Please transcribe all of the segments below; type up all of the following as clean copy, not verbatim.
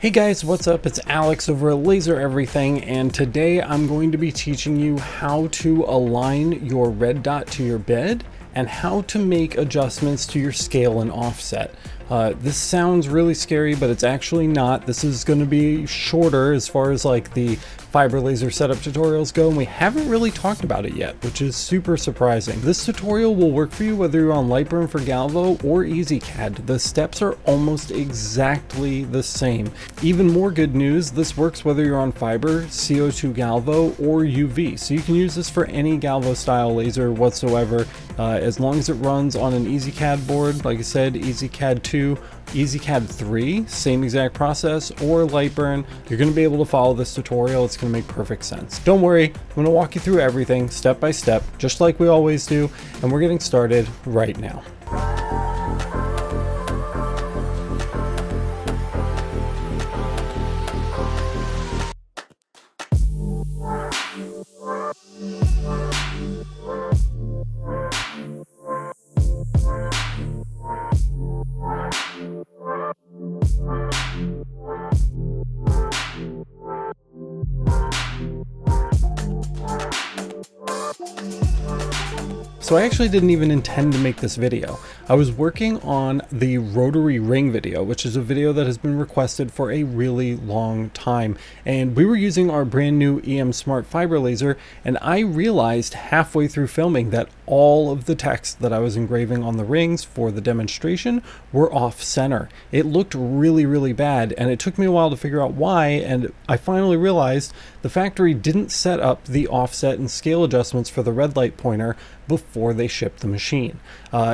Hey guys, what's up? It's Alex over at Laser Everything, and today I'm going to be teaching you how to align your red dot to your bed and how to make adjustments to your scale and offset. This sounds really scary, but it's actually not. This is going to be shorter as far as like the fiber laser setup tutorials go, and we haven't really talked about it yet, which is super surprising. This tutorial will work for you whether you're on Lightburn for Galvo or EzCAD. The steps are almost exactly the same. Even more good news, this works whether you're on fiber, CO2 Galvo, or UV. So you can use this for any Galvo style laser whatsoever, as long as it runs on an EzCAD board. Like I said, EzCAD 2, EzCAD 3, same exact process, or Lightburn. You're going to be able to follow this tutorial. It's going to make perfect sense. Don't worry, I'm going to walk you through everything step by step, just like we always do, and we're getting started right now. So I actually didn't even intend to make this video. I was working on the rotary ring video, which is a video that has been requested for a really long time. And we were using our brand new EM Smart Fiber laser, and I realized halfway through filming that all of the text that I was engraving on the rings for the demonstration were off center. It looked really, really bad, and it took me a while to figure out why, and I finally realized the factory didn't set up the offset and scale adjustments for the red light pointer before they shipped the machine.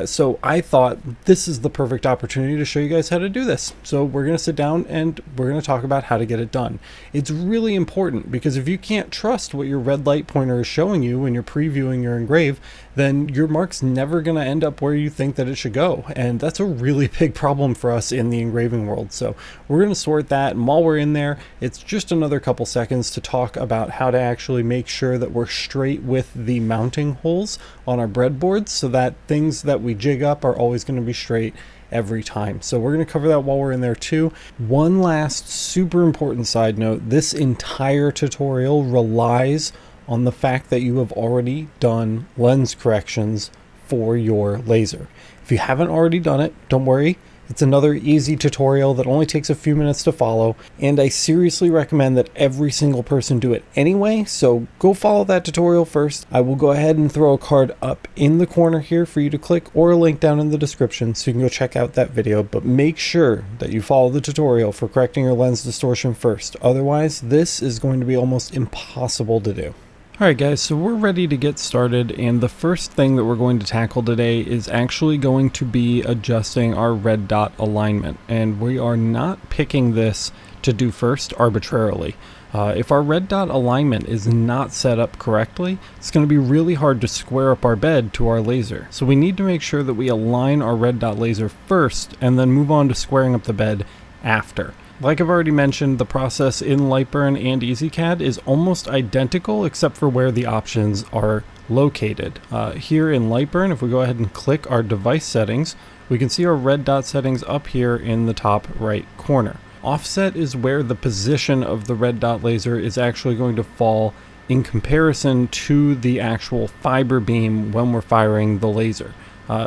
So I thought this is the perfect opportunity to show you guys how to do this. So we're going to sit down and we're going to talk about how to get it done. It's really important because if you can't trust what your red light pointer is showing you when you're previewing your engrave, then your mark's never going to end up where you think that it should go. And that's a really big problem for us in the engraving world. So we're going to sort that, and while we're in there, it's just another couple seconds to talk about how to actually make sure that we're straight with the mounting holes on our breadboards so that things that we jig up are always going to be straight every time. So we're going to cover that while we're in there too. One last super important side note, this entire tutorial relies on the fact that you have already done lens corrections for your laser. If you haven't already done it, don't worry. It's another easy tutorial that only takes a few minutes to follow, and I seriously recommend that every single person do it anyway, so go follow that tutorial first. I will go ahead and throw a card up in the corner here for you to click, or a link down in the description so you can go check out that video, but make sure that you follow the tutorial for correcting your lens distortion first. Otherwise, this is going to be almost impossible to do. Alright guys, so we're ready to get started, and the first thing that we're going to tackle today is actually going to be adjusting our red dot alignment, and we are not picking this to do first arbitrarily. If our red dot alignment is not set up correctly, it's going to be really hard to square up our bed to our laser. So we need to make sure that we align our red dot laser first and then move on to squaring up the bed after. Like I've already mentioned, the process in Lightburn and EzCAD is almost identical except for where the options are located. Here in Lightburn, if we go ahead and click our device settings, we can see our red dot settings up here in the top right corner. Offset is where the position of the red dot laser is actually going to fall in comparison to the actual fiber beam when we're firing the laser.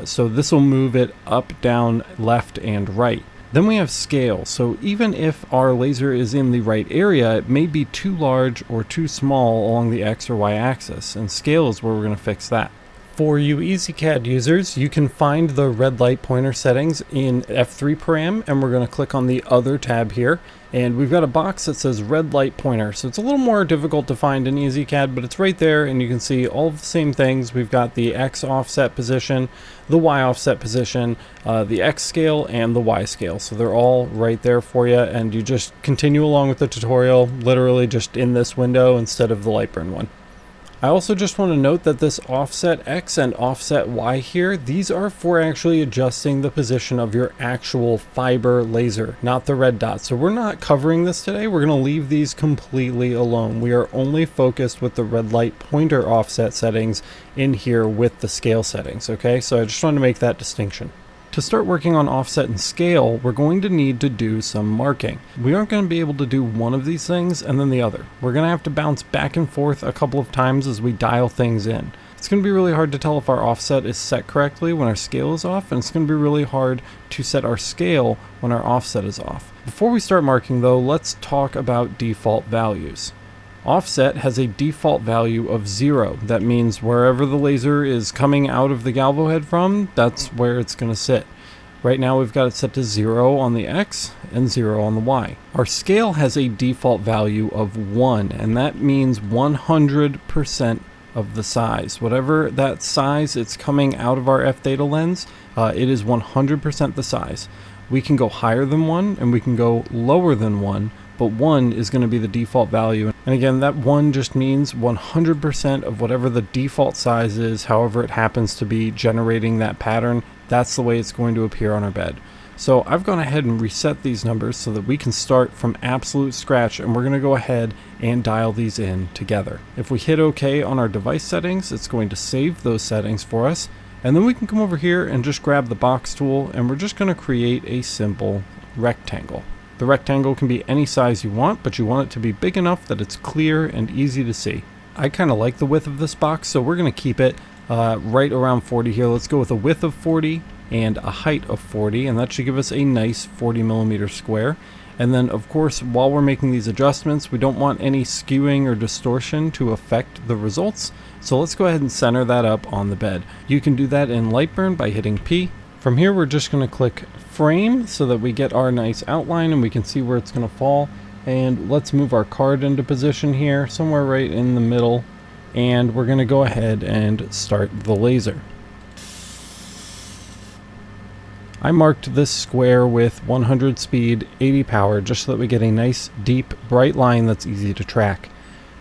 So this will move it up, down, left, and right. Then we have scale, so even if our laser is in the right area, it may be too large or too small along the X or Y axis, and scale is where we're going to fix that. For you EzCAD users, you can find the red light pointer settings in F3 param, and we're going to click on the other tab here, and we've got a box that says red light pointer, so it's a little more difficult to find in EzCAD, but it's right there, and you can see all of the same things. We've got the X offset position, the Y offset position, the X scale, and the Y scale, so they're all right there for you, and you just continue along with the tutorial, literally just in this window instead of the Lightburn one. I also just want to note that this offset X and offset Y here, these are for actually adjusting the position of your actual fiber laser, not the red dot. So we're not covering this today. We're going to leave these completely alone. We are only focused with the red light pointer offset settings in here with the scale settings. Okay, so I just want to make that distinction. To start working on offset and scale, we're going to need to do some marking. We aren't going to be able to do one of these things and then the other. We're going to have to bounce back and forth a couple of times as we dial things in. It's going to be really hard to tell if our offset is set correctly when our scale is off, and it's going to be really hard to set our scale when our offset is off. Before we start marking though, let's talk about default values. Offset has a default value of 0. That means wherever the laser is coming out of the galvo head from, that's where it's going to sit. Right now we've got it set to 0 on the X and 0 on the Y. Our scale has a default value of 1, and that means 100% of the size. Whatever that size it's coming out of our f-theta lens, it is 100% the size. We can go higher than 1 and we can go lower than 1, but 1 is going to be the default value. And again, that 1 just means 100% of whatever the default size is, however it happens to be generating that pattern, that's the way it's going to appear on our bed. So I've gone ahead and reset these numbers so that we can start from absolute scratch, and we're going to go ahead and dial these in together. If we hit OK on our device settings, it's going to save those settings for us, and then we can come over here and just grab the box tool, and we're just going to create a simple rectangle. The rectangle can be any size you want, but you want it to be big enough that it's clear and easy to see. I kind of like the width of this box, so we're going to keep it right around 40 here. Let's go with a width of 40 and a height of 40, and that should give us a nice 40mm square. And then of course, while we're making these adjustments, we don't want any skewing or distortion to affect the results. So let's go ahead and center that up on the bed. You can do that in Lightburn by hitting P. From here, we're just going to click frame so that we get our nice outline and we can see where it's going to fall. And let's move our card into position here, somewhere right in the middle. And we're going to go ahead and start the laser. I marked this square with 100 speed, 80 power, just so that we get a nice, deep, bright line that's easy to track.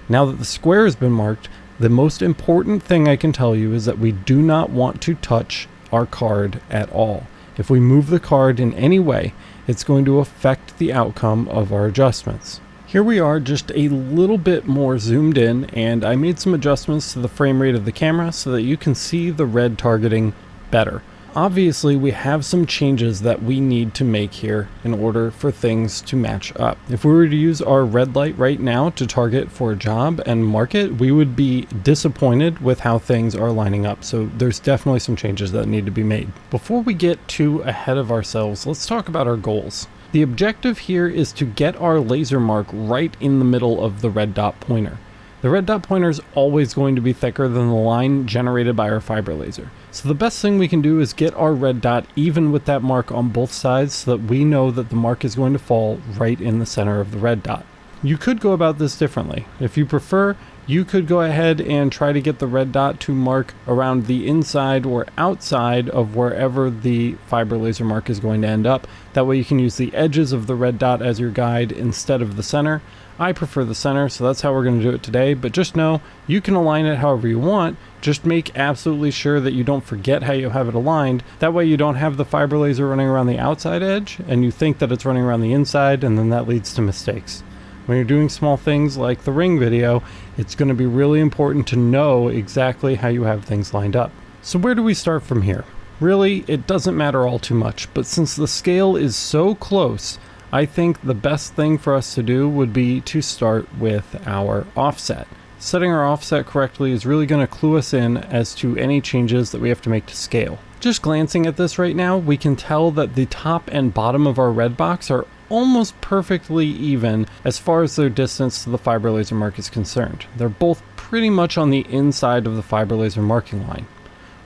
Now that the square has been marked, the most important thing I can tell you is that we do not want to touch our card at all. If we move the card in any way, it's going to affect the outcome of our adjustments. Here we are just a little bit more zoomed in, and I made some adjustments to the frame rate of the camera so that you can see the red targeting better. Obviously, we have some changes that we need to make here in order for things to match up. If we were to use our red light right now to target for a job and mark it, we would be disappointed with how things are lining up. So there's definitely some changes that need to be made. Before we get too ahead of ourselves, let's talk about our goals. The objective here is to get our laser mark right in the middle of the red dot pointer. The red dot pointer is always going to be thicker than the line generated by our fiber laser. So the best thing we can do is get our red dot even with that mark on both sides so that we know that the mark is going to fall right in the center of the red dot. You could go about this differently. If you prefer, you could go ahead and try to get the red dot to mark around the inside or outside of wherever the fiber laser mark is going to end up. That way you can use the edges of the red dot as your guide instead of the center. I prefer the center, so that's how we're going to do it today, but just know you can align it however you want. Just make absolutely sure that you don't forget how you have it aligned. That way you don't have the fiber laser running around the outside edge and you think that it's running around the inside, and then that leads to mistakes. When you're doing small things like the ring video, it's going to be really important to know exactly how you have things lined up. So where do we start from here? Really, it doesn't matter all too much, but since the scale is so close, I think the best thing for us to do would be to start with our offset. Setting our offset correctly is really going to clue us in as to any changes that we have to make to scale. Just glancing at this right now, we can tell that the top and bottom of our red box are almost perfectly even as far as their distance to the fiber laser mark is concerned. They're both pretty much on the inside of the fiber laser marking line.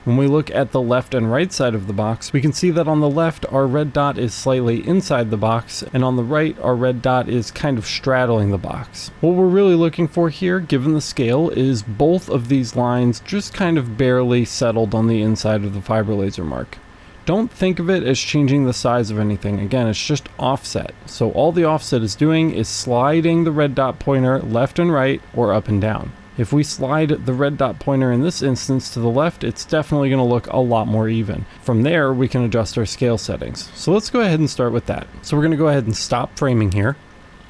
When we look at the left and right side of the box, we can see that on the left our red dot is slightly inside the box, and on the right our red dot is kind of straddling the box. What we're really looking for here, given the scale, is both of these lines just kind of barely settled on the inside of the fiber laser mark. Don't think of it as changing the size of anything. Again, it's just offset. So all the offset is doing is sliding the red dot pointer left and right or up and down. If we slide the red dot pointer in this instance to the left, it's definitely going to look a lot more even. From there, we can adjust our scale settings. So let's go ahead and start with that. So we're going to go ahead and stop framing here,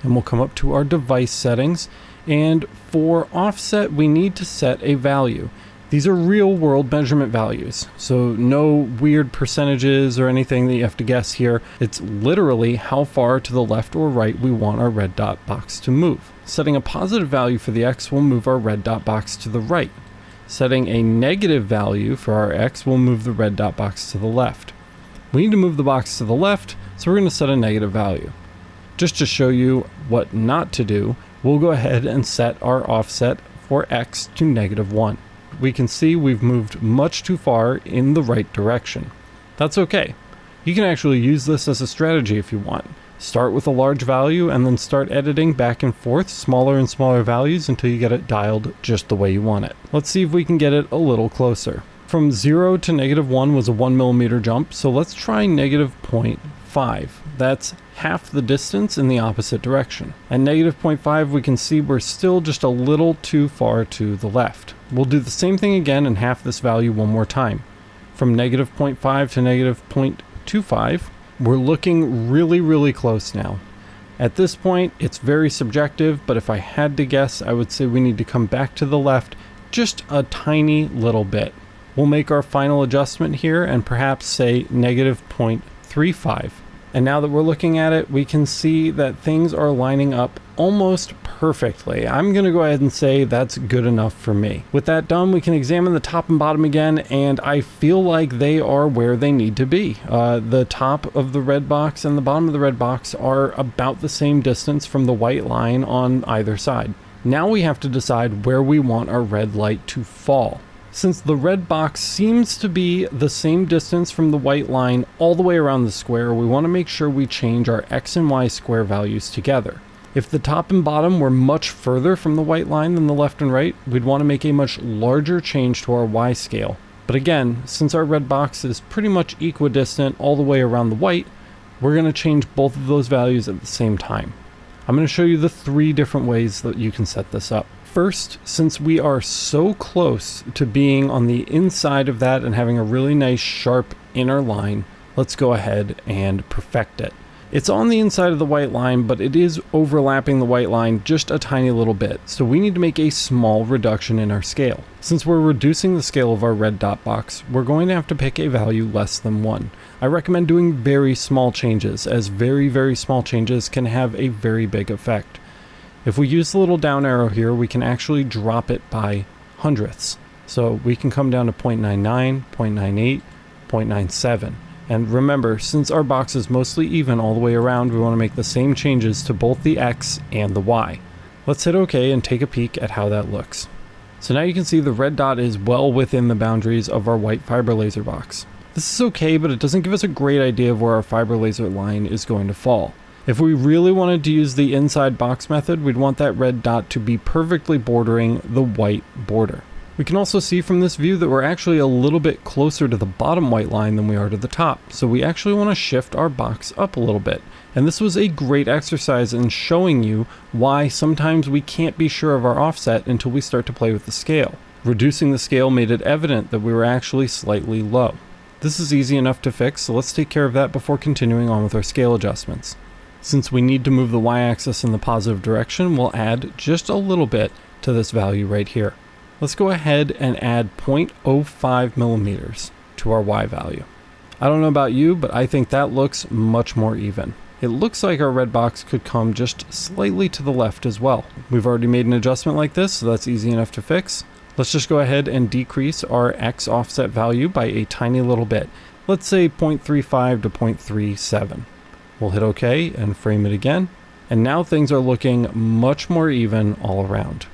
and we'll come up to our device settings. And for offset, we need to set a value. These are real world measurement values, so no weird percentages or anything that you have to guess here. It's literally how far to the left or right we want our red dot box to move. Setting a positive value for the X will move our red dot box to the right. Setting a negative value for our X will move the red dot box to the left. We need to move the box to the left, so we're going to set a negative value. Just to show you what not to do, we'll go ahead and set our offset for X to -1. We can see we've moved much too far in the right direction. That's okay. You can actually use this as a strategy if you want. Start with a large value and then start editing back and forth, smaller and smaller values until you get it dialed just the way you want it. Let's see if we can get it a little closer. From 0 to -1 was a 1 millimeter jump, so let's try -0.5. That's half the distance in the opposite direction. At -0.5 we can see we're still just a little too far to the left. We'll do the same thing again and half this value one more time. From -0.5 to -0.25, we're looking really close now. At this point, it's very subjective, but if I had to guess, I would say we need to come back to the left just a tiny little bit. We'll make our final adjustment here and perhaps say -0.35. And now that we're looking at it, we can see that things are lining up almost perfectly. I'm going to go ahead and say that's good enough for me. With that done, we can examine the top and bottom again, and I feel like they are where they need to be. The top of the red box and the bottom of the red box are about the same distance from the white line on either side. Now we have to decide where we want our red light to fall. Since the red box seems to be the same distance from the white line all the way around the square, we want to make sure we change our X and Y square values together. If the top and bottom were much further from the white line than the left and right, we'd want to make a much larger change to our Y scale. But again, since our red box is pretty much equidistant all the way around the white, we're going to change both of those values at the same time. I'm going to show you the 3 different ways that you can set this up. First, since we are so close to being on the inside of that and having a really nice sharp inner line, let's go ahead and perfect it. It's on the inside of the white line, but it is overlapping the white line just a tiny little bit, so we need to make a small reduction in our scale. Since we're reducing the scale of our red dot box, we're going to have to pick a value less than 1. I recommend doing very small changes, as very small changes can have a very big effect. If we use the little down arrow here, we can actually drop it by hundredths. So we can come down to 0.99, 0.98, 0.97. And remember, since our box is mostly even all the way around, we want to make the same changes to both the X and the Y. Let's hit OK and take a peek at how that looks. So now you can see the red dot is well within the boundaries of our white fiber laser box. This is okay, but it doesn't give us a great idea of where our fiber laser line is going to fall. If we really wanted to use the inside box method, we'd want that red dot to be perfectly bordering the white border. We can also see from this view that we're actually a little bit closer to the bottom white line than we are to the top, so we actually want to shift our box up a little bit. And this was a great exercise in showing you why sometimes we can't be sure of our offset until we start to play with the scale. Reducing the scale made it evident that we were actually slightly low. This is easy enough to fix, so let's take care of that before continuing on with our scale adjustments. Since we need to move the y-axis in the positive direction, we'll add just a little bit to this value right here. Let's go ahead and add 0.05 millimeters to our y value. I don't know about you, but I think that looks much more even. It looks like our red box could come just slightly to the left as well. We've already made an adjustment like this, so that's easy enough to fix. Let's just go ahead and decrease our X offset value by a tiny little bit. Let's say 0.35 to 0.37. We'll hit OK and frame it again, and now things are looking much more even all around.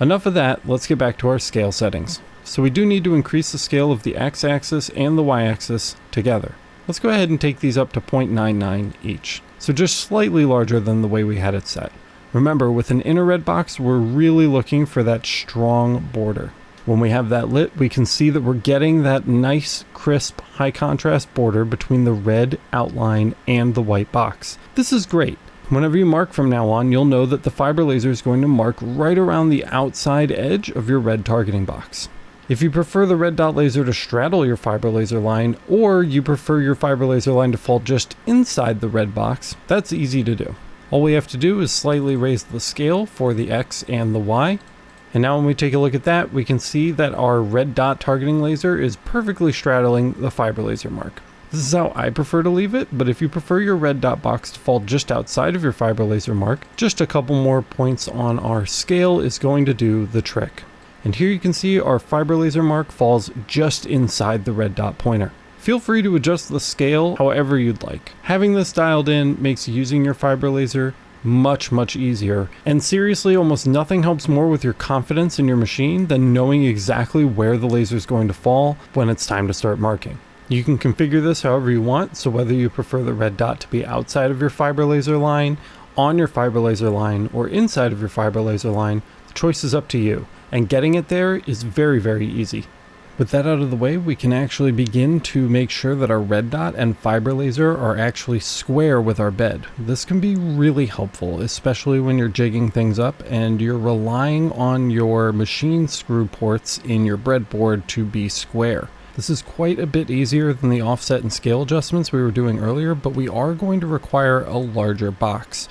Enough of that, let's get back to our scale settings. So we do need to increase the scale of the x-axis and the y-axis together. Let's go ahead and take these up to 0.99 each, so just slightly larger than the way we had it set. Remember, with an inner red box, we're really looking for that strong border. When we have that lit, we can see that we're getting that nice, crisp, high contrast border between the red outline and the white box. This is great. Whenever you mark from now on, you'll know that the fiber laser is going to mark right around the outside edge of your red targeting box. If you prefer the red dot laser to straddle your fiber laser line, or you prefer your fiber laser line to fall just inside the red box, that's easy to do. All we have to do is slightly raise the scale for the X and the Y, And now when we take a look at that, we can see that our red dot targeting laser is perfectly straddling the fiber laser mark. This is how I prefer to leave it, but if you prefer your red dot box to fall just outside of your fiber laser mark, just a couple more points on our scale is going to do the trick. And here you can see our fiber laser mark falls just inside the red dot pointer. Feel free to adjust the scale however you'd like. Having this dialed in makes using your fiber laser much easier, and seriously, almost nothing helps more with your confidence in your machine than knowing exactly where the laser is going to fall when it's time to start marking. You can configure this however you want, so whether you prefer the red dot to be outside of your fiber laser line, on your fiber laser line, or inside of your fiber laser line, the choice is up to you, and getting it there is very easy. With that out of the way, we can actually begin to make sure that our red dot and fiber laser are actually square with our bed. This can be really helpful, especially when you're jigging things up and you're relying on your machine screw ports in your breadboard to be square. This is quite a bit easier than the offset and scale adjustments we were doing earlier, but we are going to require a larger box.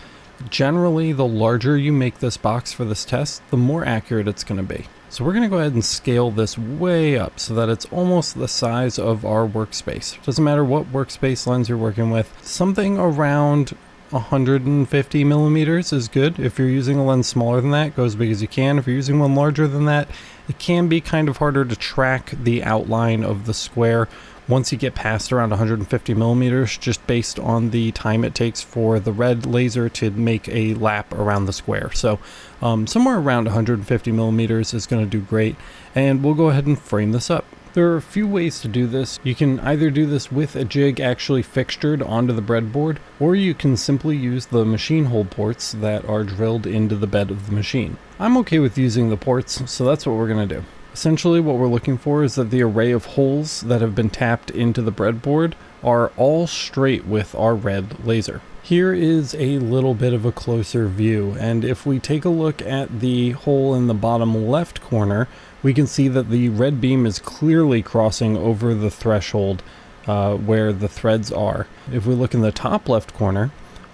Generally, the larger you make this box for this test, the more accurate it's going to be. So we're going to go ahead and scale this way up so that it's almost the size of our workspace. Doesn't matter what workspace lens you're working with, something around 150 millimeters is good. If you're using a lens smaller than that, go as big as you can. If you're using one larger than that, it can be kind of harder to track the outline of the square once you get past around 150 millimeters, just based on the time it takes for the red laser to make a lap around the square. So somewhere around 150 millimeters is going to do great, and we'll go ahead and frame this up. There are a few ways to do this. You can either do this with a jig actually fixtured onto the breadboard, or you can simply use the machine hole ports that are drilled into the bed of the machine. I'm okay with using the ports, so that's what we're going to do. Essentially what we're looking for is that the array of holes that have been tapped into the breadboard are all straight with our red laser. Here is a little bit of a closer view, and if we take a look at the hole in the bottom left corner, we can see that the red beam is clearly crossing over the threshold where the threads are. If we look in the top left corner,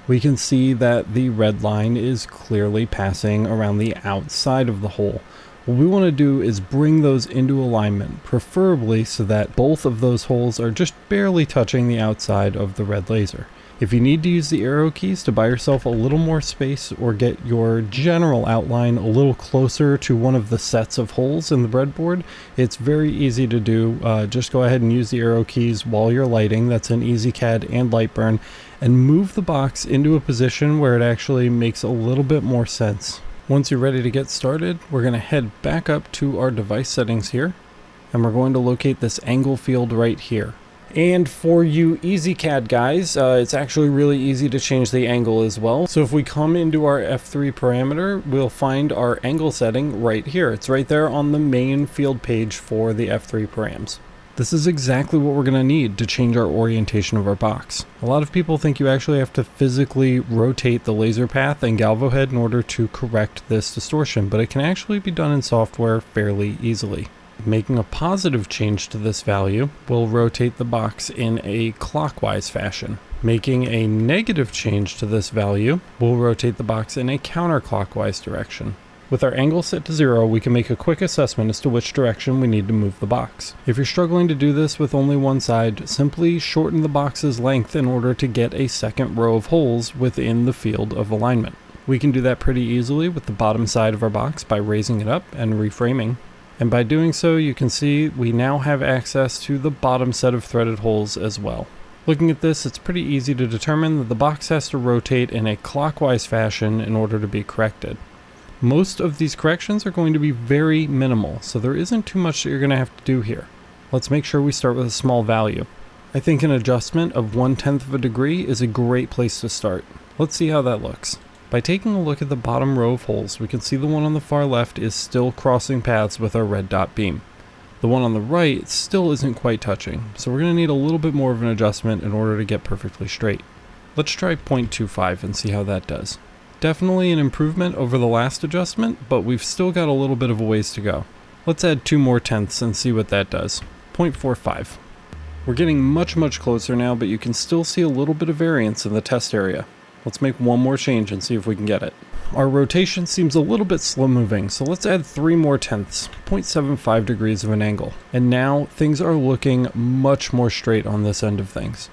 we can see that the red line is clearly passing around the outside of the hole. What we want to do is bring those into alignment, preferably so that both of those holes are just barely touching the outside of the red laser. If you need to use the arrow keys to buy yourself a little more space or get your general outline a little closer to one of the sets of holes in the breadboard, it's very easy to do. Just go ahead and use the arrow keys while you're lighting. That's in Ezcad and Lightburn, and move the box into a position where it actually makes a little bit more sense. Once you're ready to get started, we're going to head back up to our device settings here, and we're going to locate this angle field right here. And for you Ezcad guys, it's actually really easy to change the angle as well. So if we come into our F3 parameter, we'll find our angle setting right here. It's right there on the main field page for the F3 params. This is exactly what we're going to need to change our orientation of our box. A lot of people think you actually have to physically rotate the laser path and galvo head in order to correct this distortion, but it can actually be done in software fairly easily. Making a positive change to this value will rotate the box in a clockwise fashion. Making a negative change to this value will rotate the box in a counterclockwise direction. With our angle set to 0, we can make a quick assessment as to which direction we need to move the box. If you're struggling to do this with only one side, simply shorten the box's length in order to get a second row of holes within the field of alignment. We can do that pretty easily with the bottom side of our box by raising it up and reframing. And by doing so, you can see we now have access to the bottom set of threaded holes as well. Looking at this, it's pretty easy to determine that the box has to rotate in a clockwise fashion in order to be corrected. Most of these corrections are going to be very minimal, so there isn't too much that you're going to have to do here. Let's make sure we start with a small value. I think an adjustment of 1/10 of a degree is a great place to start. Let's see how that looks. By taking a look at the bottom row of holes, we can see the one on the far left is still crossing paths with our red dot beam. The one on the right still isn't quite touching, so we're going to need a little bit more of an adjustment in order to get perfectly straight. Let's try 0.25 and see how that does. Definitely an improvement over the last adjustment, but we've still got a little bit of a ways to go. Let's add 2 more tenths and see what that does. 0.45. We're getting much closer now, but you can still see a little bit of variance in the test area. Let's make one more change and see if we can get it. our rotation seems a little bit slow moving, so let's add 3 more tenths, 0.75 degrees of an angle. And now things are looking much more straight on this end of things.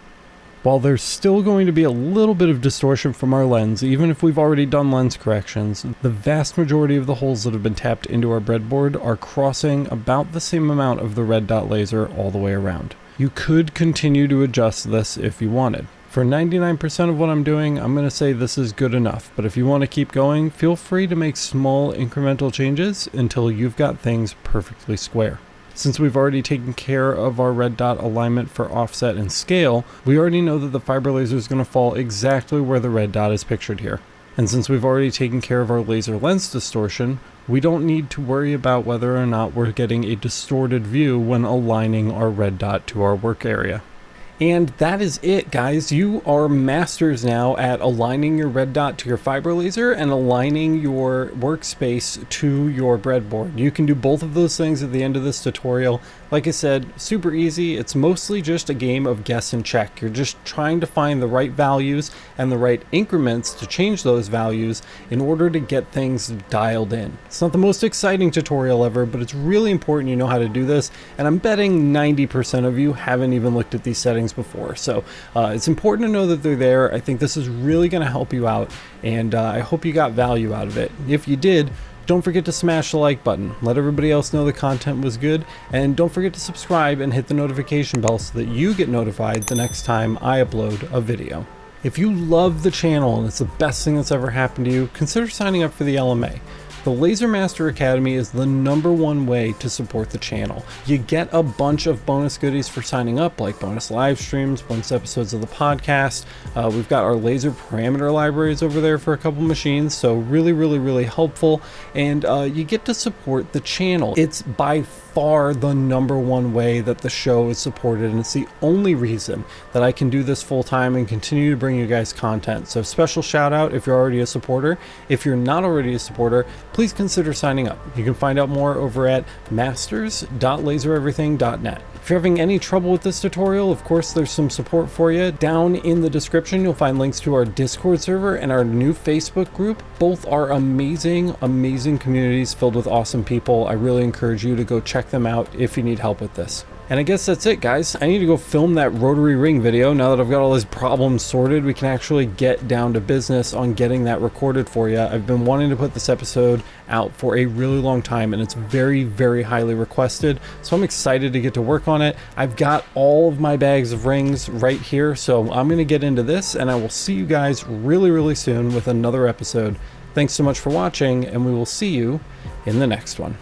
While there's still going to be a little bit of distortion from our lens, even if we've already done lens corrections, the vast majority of the holes that have been tapped into our breadboard are crossing about the same amount of the red dot laser all the way around. You could continue to adjust this if you wanted. For 99% of what I'm doing, I'm going to say this is good enough, but if you want to keep going, feel free to make small incremental changes until you've got things perfectly square. Since we've already taken care of our red dot alignment for offset and scale, we already know that the fiber laser is going to fall exactly where the red dot is pictured here. And since we've already taken care of our laser lens distortion, we don't need to worry about whether or not we're getting a distorted view when aligning our red dot to our work area. And that is it, guys. You are masters now at aligning your red dot to your fiber laser and aligning your workspace to your breadboard. You can do both of those things at the end of this tutorial. Like I said, super easy. It's mostly just a game of guess and check. You're just trying to find the right values and the right increments to change those values in order to get things dialed in. It's not the most exciting tutorial ever, but it's really important you know how to do this. And I'm betting 90% of you haven't even looked at these settings before. So it's important to know that they're there. I think this is really going to help you out, and I hope you got value out of it. If you did, don't forget to smash the like button. Let everybody else know the content was good, and don't forget to subscribe and hit the notification bell so that you get notified the next time I upload a video. If you love the channel and it's the best thing that's ever happened to you, consider signing up for the LMA. The Laser Master Academy is the #1 way to support the channel. You get a bunch of bonus goodies for signing up, like bonus live streams, bonus episodes of the podcast. We've got our laser parameter libraries over there for a couple machines, so really helpful. And you get to support the channel. It's by far the #1 way that the show is supported, and it's the only reason that I can do this full time and continue to bring you guys content. So special shout out if you're already a supporter. If you're not already a supporter, please consider signing up. You can find out more over at masters.lasereverything.net. If you're having any trouble with this tutorial, of course there's some support for you. Down in the description you'll find links to our Discord server and our new Facebook group. Both are amazing communities filled with awesome people. I really encourage you to go check them out if you need help with this. And I guess that's it, guys. I need to go film that rotary ring video. Now that I've got all these problems sorted, we can actually get down to business on getting that recorded for you. I've been wanting to put this episode out for a really long time, and it's very highly requested. So I'm excited to get to work on it. I've got all of my bags of rings right here, so I'm going to get into this, and I will see you guys really soon with another episode. Thanks so much for watching, and we will see you in the next one.